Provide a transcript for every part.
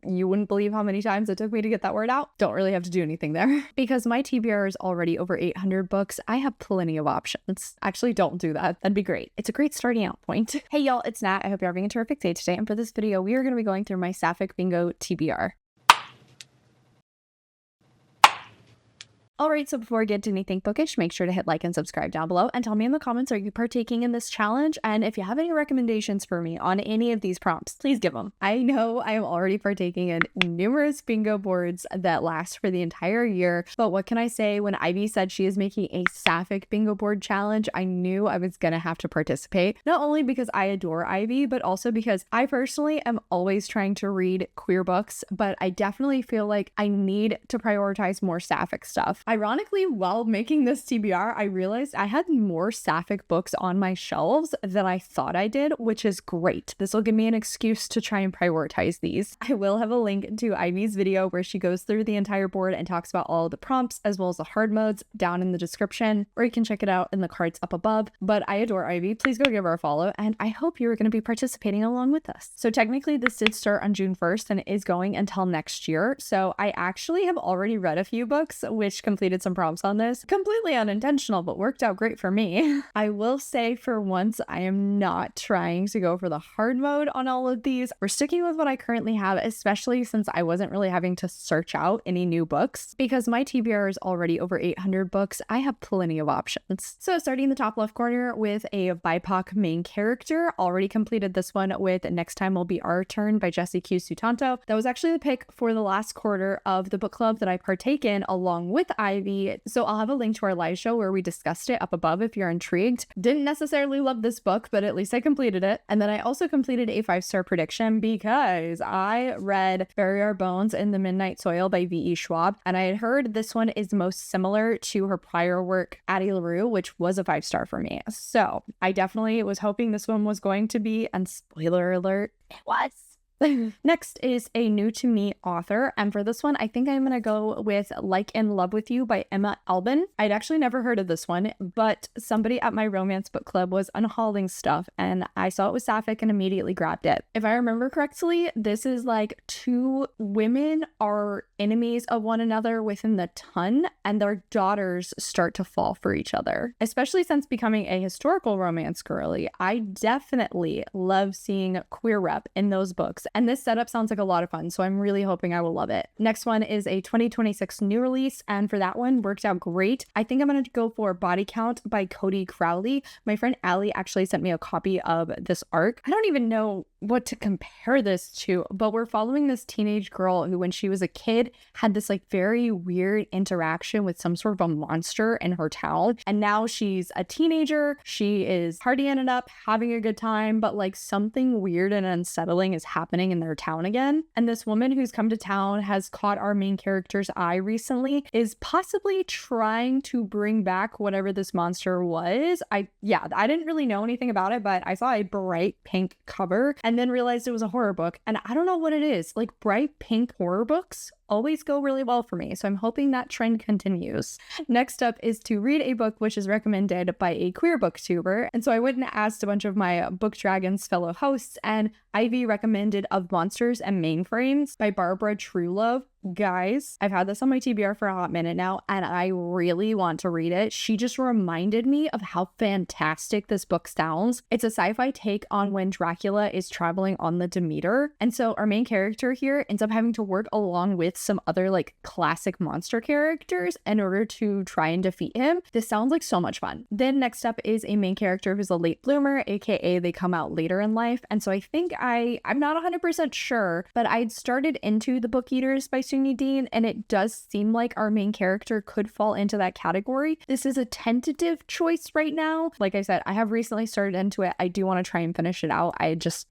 You wouldn't believe how many times it took me to get that word out. Don't really have to do anything there. Because my TBR is already over 800 books, I have plenty of options. Actually, don't do that. That'd be great. It's a great starting out point. Hey y'all, it's Nat. I hope you're having a terrific day today. And for this video, we are going to be going through my Sapphic Bingo TBR. Alright, so before I get to anything bookish, make sure to hit like and subscribe down below and tell me in the comments, are you partaking in this challenge? And if you have any recommendations for me on any of these prompts, please give them. I know I am already partaking in numerous bingo boards that last for the entire year, but what can I say? When 𝗖vie said she is making a Sapphic bingo board challenge, I knew I was gonna have to participate. Not only because I adore 𝗖vie, but also because I personally am always trying to read queer books, but I definitely feel like I need to prioritize more Sapphic stuff. Ironically, while making this TBR, I realized I had more Sapphic books on my shelves than I thought I did, which is great. This will give me an excuse to try and prioritize these. I will have a link to 𝗖vie's video where she goes through the entire board and talks about all the prompts as well as the hard modes down in the description, or you can check it out in the cards up above. But I adore 𝗖vie. Please go give her a follow, and I hope you are going to be participating along with us. So technically, this did start on June 1st and is going until next year. So I actually have already read a few books, which completed some prompts on this. Completely unintentional, but worked out great for me. I will say for once, I am not trying to go for the hard mode on all of these. We're sticking with what I currently have, especially since I wasn't really having to search out any new books. Because my TBR is already over 800 books, I have plenty of options. So starting in the top left corner with a BIPOC main character, already completed this one with Next Time Will Be Our Turn by 𝗖cienih𝗁𝗁. That was actually the pick for the last quarter of the book club that I partake in along with 𝗖vie. So I'll have a link to our live show where we discussed it up above if you're intrigued. Didn't necessarily love this book, but at least I completed it. And then I also completed a 5-star prediction because I read Bury Our Bones in the Midnight Soil by 𝗖cie 𝗁𝗁𝗁, and I had heard this one is most similar to her prior work, Addie LaRue, which was a 5-star for me. So I definitely was hoping this one was going to be, and spoiler alert, it was. Next is a new to me author, and for this one I think I'm gonna go with Like in Love with You by Emma Albin. I'd actually never heard of this one, but somebody at my romance book club was unhauling stuff and I saw it was Sapphic and immediately grabbed it. If I remember correctly, this is like two women are enemies of one another within the ton and their daughters start to fall for each other. Especially since becoming a historical romance girly, I definitely love seeing queer rep in those books. And this setup sounds like a lot of fun, so I'm really hoping I will love it. Next one is a 2026 new release, and for that one, worked out great. I think I'm going to go for Body Count by Cody Crowley. My friend Allie actually sent me a copy of this arc. I don't even know what to compare this to, but we're following this teenage girl who, when she was a kid, had this like very weird interaction with some sort of a monster in her town, and now she's a teenager. She is partying it up, having a good time, but like something weird and unsettling is happening in their town again. And this woman who's come to town has caught our main character's eye recently, is possibly trying to bring back whatever this monster was. I didn't really know anything about it, but I saw a bright pink cover and then realized it was a horror book, and I don't know what it is. Like, bright pink horror books always go really well for me, so I'm hoping that trend continues. Next up is to read a book which is recommended by a queer booktuber, and so I went and asked a bunch of my Book Dragons fellow hosts, and 𝗖vie recommended Of Monsters and Mainframes by Barbara Truelove. Guys, I've had this on my TBR for a hot minute now, and I really want to read it. She just reminded me of how fantastic this book sounds. It's a sci-fi take on when Dracula is traveling on the Demeter, and so our main character here ends up having to work along with some other like classic monster characters in order to try and defeat him. This sounds like so much fun. Then next up is a main character who's a late bloomer, aka they come out later in life, and so I think I'm not 100% sure, but I'd started into The Book Eaters by 𝗖cie Dean, and it does seem like our main character could fall into that category. This is a tentative choice right now. Like I said, I have recently started into it. I do want to try and finish it out.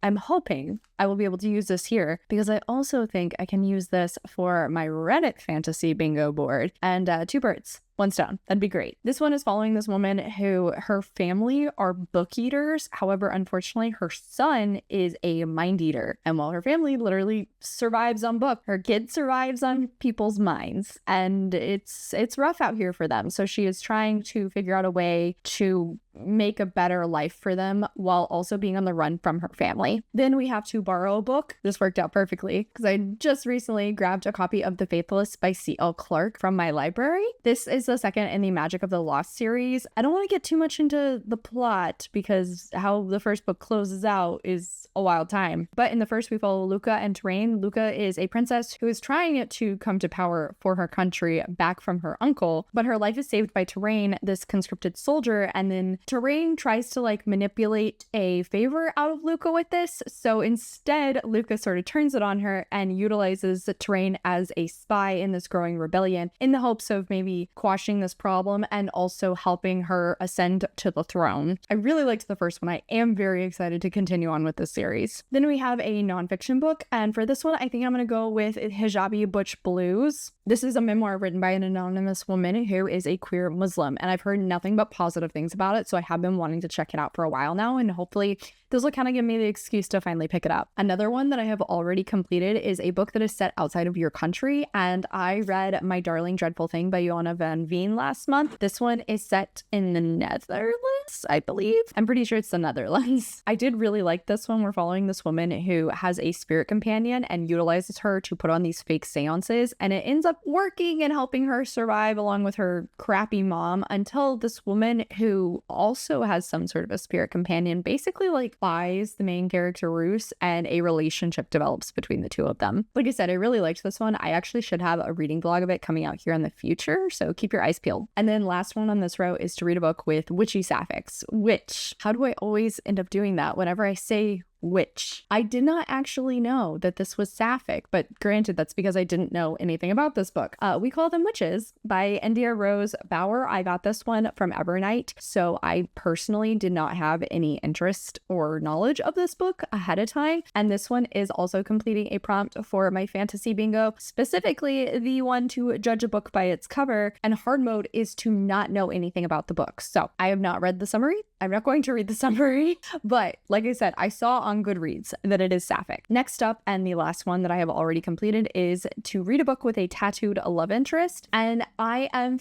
I'm hoping I will be able to use this here, because I also think I can use this for my Reddit fantasy bingo board. And two birds. One's down. That'd be great. This one is following this woman who her family are book eaters. However, unfortunately, her son is a mind eater. And while her family literally survives on book, her kid survives on people's minds. And it's rough out here for them. So she is trying to figure out a way to make a better life for them while also being on the run from her family. Then we have To Borrow a Book. This worked out perfectly because I just recently grabbed a copy of The Faithless by C.L. Clarke from my library. This is the second in the Magic of the Lost series. I don't want to get too much into the plot because how the first book closes out is a wild time. But in the first, we follow Luca and Terrain. Luca is a princess who is trying to come to power for her country back from her uncle, but her life is saved by Terrain, this conscripted soldier, and then Terrain tries to manipulate a favor out of Luca with this. So instead, Luca sort of turns it on her and utilizes Terrain as a spy in this growing rebellion in the hopes of maybe quashing this problem and also helping her ascend to the throne. I really liked the first one. I am very excited to continue on with this series. Then we have a nonfiction book, and for this one, I think I'm going to go with Hijabi Butch Blues. This is a memoir written by an anonymous woman who is a queer Muslim, and I've heard nothing but positive things about it, so I have been wanting to check it out for a while now, and hopefully this will kind of give me the excuse to finally pick it up. Another one that I have already completed is a book that is set outside of your country, and I read My Darling Dreadful Thing by Joanna van Veen last month. This one is set in the Netherlands, I believe. I'm pretty sure it's the Netherlands. I did really like this one. We're following this woman who has a spirit companion and utilizes her to put on these fake seances, and it ends up working and helping her survive along with her crappy mom until this woman who also has some sort of a spirit companion basically buys the main character Roos, and a relationship develops between the two of them. Like I said, I really liked this one. I actually should have a reading vlog of it coming out here in the future, so keep your eyes peeled. And then last one on this row is to read a book with witchy sapphics, which, how do I always end up doing that whenever I say witch? I did not actually know that this was sapphic, but granted, that's because I didn't know anything about this book. We Call Them Witches by India Rose Bauer. I got this one from Evernight, so I personally did not have any interest or knowledge of this book ahead of time, and this one is also completing a prompt for my fantasy bingo, specifically the one to judge a book by its cover, and hard mode is to not know anything about the book. So I have not read the summary. I'm not going to read the summary, but like I said, I saw on Goodreads that it is sapphic. Next up, and the last one that I have already completed, is to read a book with a tattooed love interest. And I am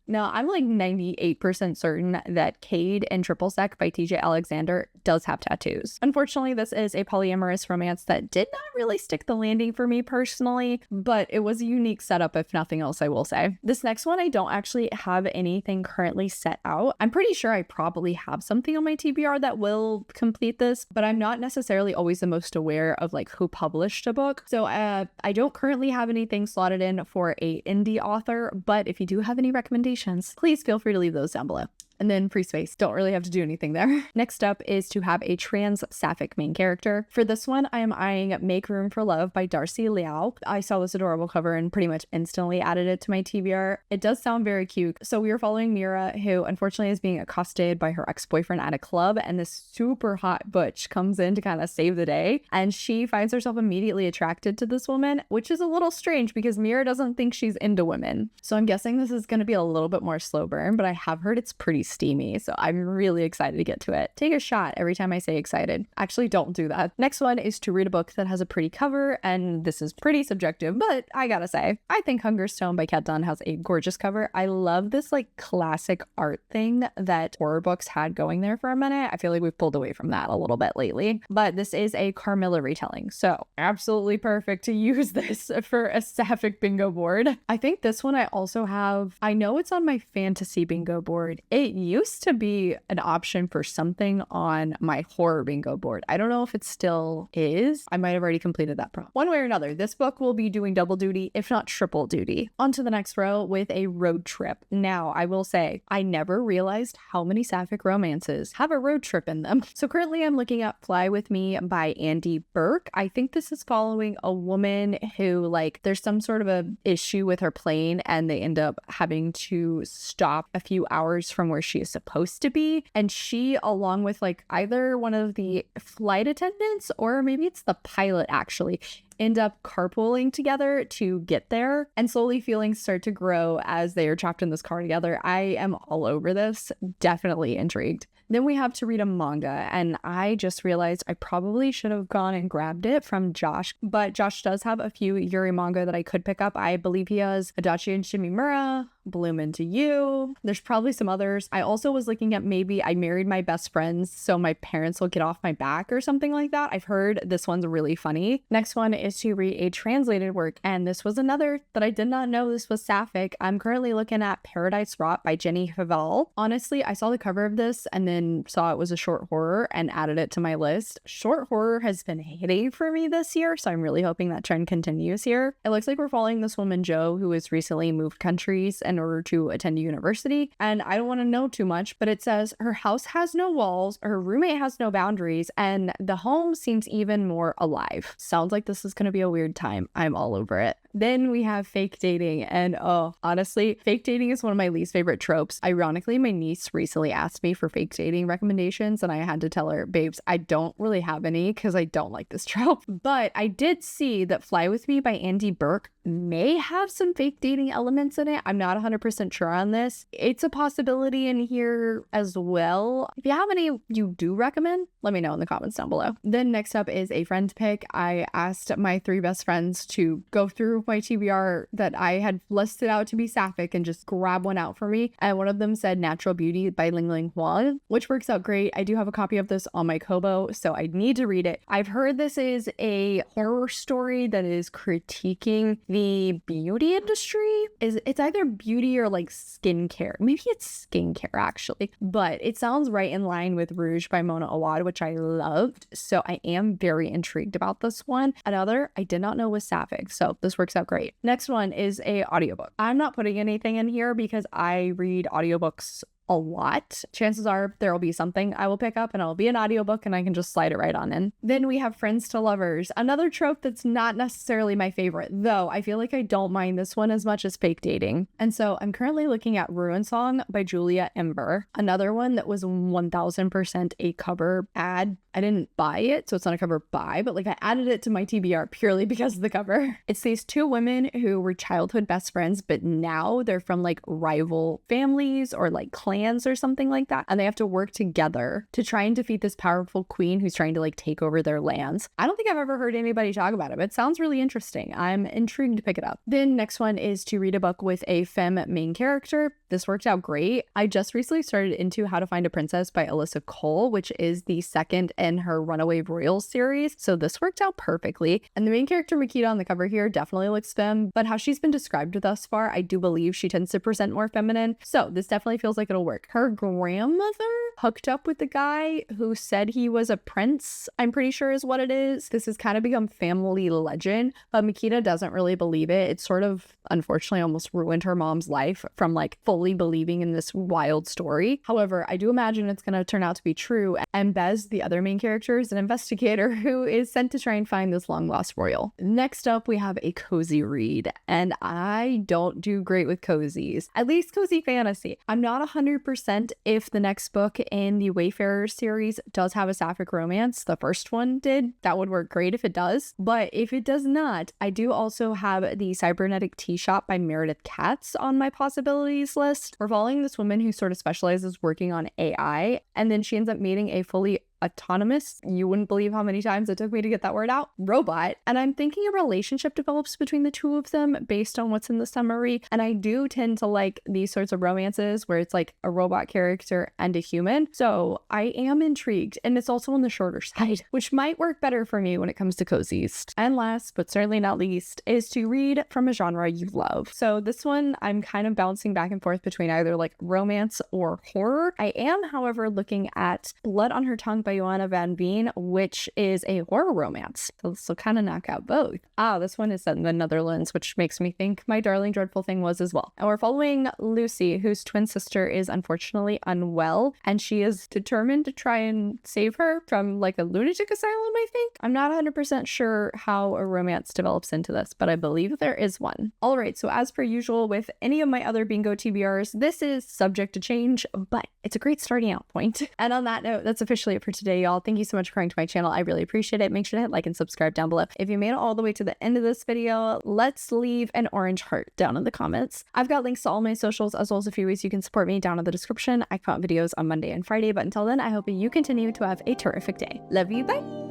I'm 98% certain that Cade and Triple Sec by TJ Alexander does have tattoos. Unfortunately, this is a polyamorous romance that did not really stick the landing for me personally, but it was a unique setup if nothing else, I will say. This next one, I don't actually have anything currently set out. I'm pretty sure I probably have something on my TBR that will complete this, but I'm not necessarily always the most aware of who published a book. So I don't currently have anything slotted in for a indie author, but if you do have any recommendations, please feel free to leave those down below. And then free space. Don't really have to do anything there. Next up is to have a trans sapphic main character. For this one, I am eyeing Make Room for Love by Darcy Liao. I saw this adorable cover and pretty much instantly added it to my TBR. It does sound very cute. So we are following Mira, who unfortunately is being accosted by her ex-boyfriend at a club, and this super hot butch comes in to kind of save the day, and she finds herself immediately attracted to this woman, which is a little strange because Mira doesn't think she's into women. So I'm guessing this is going to be a little bit more slow burn, but I have heard it's pretty steamy, so I'm really excited to get to it. Take a shot every time I say excited. Actually, don't do that. Next one is to read a book that has a pretty cover, and this is pretty subjective, but I gotta say, I think Hungerstone by Kat Dunn has a gorgeous cover. I love this classic art thing that horror books had going there for a minute. I feel like we've pulled away from that a little bit lately, but this is a Carmilla retelling, so absolutely perfect to use this for a Sapphic bingo board. I think this one I also have, I know it's on my fantasy bingo board. It used to be an option for something on my horror bingo board. I don't know if it still is. I might have already completed that prompt. One way or another, this book will be doing double duty, if not triple duty. On to the next row with a road trip. Now, I will say, I never realized how many sapphic romances have a road trip in them. So currently I'm looking at Fly With Me by Andy Burke. I think this is following a woman who, there's some sort of a issue with her plane and they end up having to stop a few hours from where she is supposed to be. And she, along with like either one of the flight attendants or maybe it's the pilot actually, end up carpooling together to get there, and slowly feelings start to grow as they are trapped in this car together. I am all over this. Definitely intrigued. Then we have to read a manga, and I just realized I probably should have gone and grabbed it from Josh, but Josh does have a few Yuri manga that I could pick up. I believe he has Adachi and Shimimura, Bloom Into You. There's probably some others. I also was looking at maybe I Married My Best Friends, so my parents will get off my back or something like that. I've heard this one's really funny. Next one is to read a translated work, and this was another that I did not know this was Sapphic. I'm currently looking at Paradise Rot by Jenny Havel. Honestly, I saw the cover of this and then saw it was a short horror and added it to my list. Short horror has been hitting for me this year, so I'm really hoping that trend continues here. It looks like we're following this woman, Jo, who has recently moved countries in order to attend university. And I don't want to know too much, but it says her house has no walls, her roommate has no boundaries, and the home seems even more alive. Sounds like this is going to be a weird time. I'm all over it. Then we have fake dating, and oh, honestly, fake dating is one of my least favorite tropes. Ironically, my niece recently asked me for fake dating recommendations, and I had to tell her, babes, I don't really have any because I don't like this trope. But I did see that Fly With Me by Andy Burke may have some fake dating elements in it. I'm not 100% sure on this. It's a possibility in here as well. If you have any you do recommend, let me know in the comments down below. Then next up is a friend pick. I asked my 3 best friends to go through my TBR that I had listed out to be Sapphic and just grab one out for me. And one of them said Natural Beauty by Ling Ling Huang, which works out great. I do have a copy of this on my Kobo, so I need to read it. I've heard this is a horror story that is critiquing the beauty industry. It's either beauty or like skincare. Maybe it's skincare actually, but it sounds right in line with Rouge by Mona Awad, which I loved. So I am very intrigued about this one. Another I did not know was Sapphic, so this works out great. Next one is a audiobook. I'm not putting anything in here because I read audiobooks a lot. Chances are there will be something I will pick up and it'll be an audiobook and I can just slide it right on in. Then we have Friends to Lovers, another trope that's not necessarily my favorite, though I feel like I don't mind this one as much as fake dating. And so I'm currently looking at Ruin Song by Julia Ember, another one that was 1000% a cover ad. I didn't buy it, so it's not a cover buy, but like I added it to my TBR purely because of the cover. It's these 2 women who were childhood best friends, but now they're from like rival families or like clans or something like that, and they have to work together to try and defeat this powerful queen who's trying to like take over their lands. I don't think I've ever heard anybody talk about it, but it sounds really interesting. I'm intrigued to pick it up. Then next one is to read a book with a femme main character. This worked out great. I just recently started into How to Find a Princess by Alyssa Cole, which is the second in her Runaway Royals series, so this worked out perfectly. And the main character Makita on the cover here definitely looks femme, but how she's been described thus far, I do believe she tends to present more feminine, so this definitely feels like it'll work. Her grandmother hooked up with the guy who said he was a prince, I'm pretty sure is what it is. This has kind of become family legend, but Makita doesn't really believe it. It's sort of, unfortunately, almost ruined her mom's life from like fully believing in this wild story. However, I do imagine it's going to turn out to be true, and Bez, the other main character, is an investigator who is sent to try and find this long lost royal. Next up, we have a cozy read, and I don't do great with cozies, at least cozy fantasy. I'm not 100% if the next book in the Wayfarer series does have a sapphic romance. The first one did. That would work great if it does, but if it does not, I do also have the Cybernetic Tea Shop by Meredith Katz on my possibilities list. We're following this woman who sort of specializes working on AI, and then she ends up meeting a fully autonomous, you wouldn't believe how many times it took me to get that word out, robot. And I'm thinking a relationship develops between the 2 of them based on what's in the summary. And I do tend to like these sorts of romances where it's like a robot character and a human. So I am intrigued. And it's also on the shorter side, which might work better for me when it comes to cozies. And last, but certainly not least, is to read from a genre you love. So this one, I'm kind of bouncing back and forth between either like romance or horror. I am, however, looking at Blood on Her Tongue by by Joanna Van Veen, which is a horror romance. So this will kind of knock out both. This one is set in the Netherlands, which makes me think My Darling Dreadful Thing was as well. And we're following Lucy, whose twin sister is unfortunately unwell, and she is determined to try and save her from like a lunatic asylum, I think. I'm not 100% sure how a romance develops into this, but I believe there is one. All right, so as per usual with any of my other bingo TBRs, this is subject to change, but it's a great starting out point. And on that note, that's officially it for today, y'all. Thank you so much for coming to my channel. I really appreciate it. Make sure to hit like and subscribe down below. If you made it all the way to the end of this video, let's leave an orange heart down in the comments. I've got links to all my socials as well as a few ways you can support me down in the description. I put out videos on Monday and Friday, but until then, I hope you continue to have a terrific day. Love you, bye!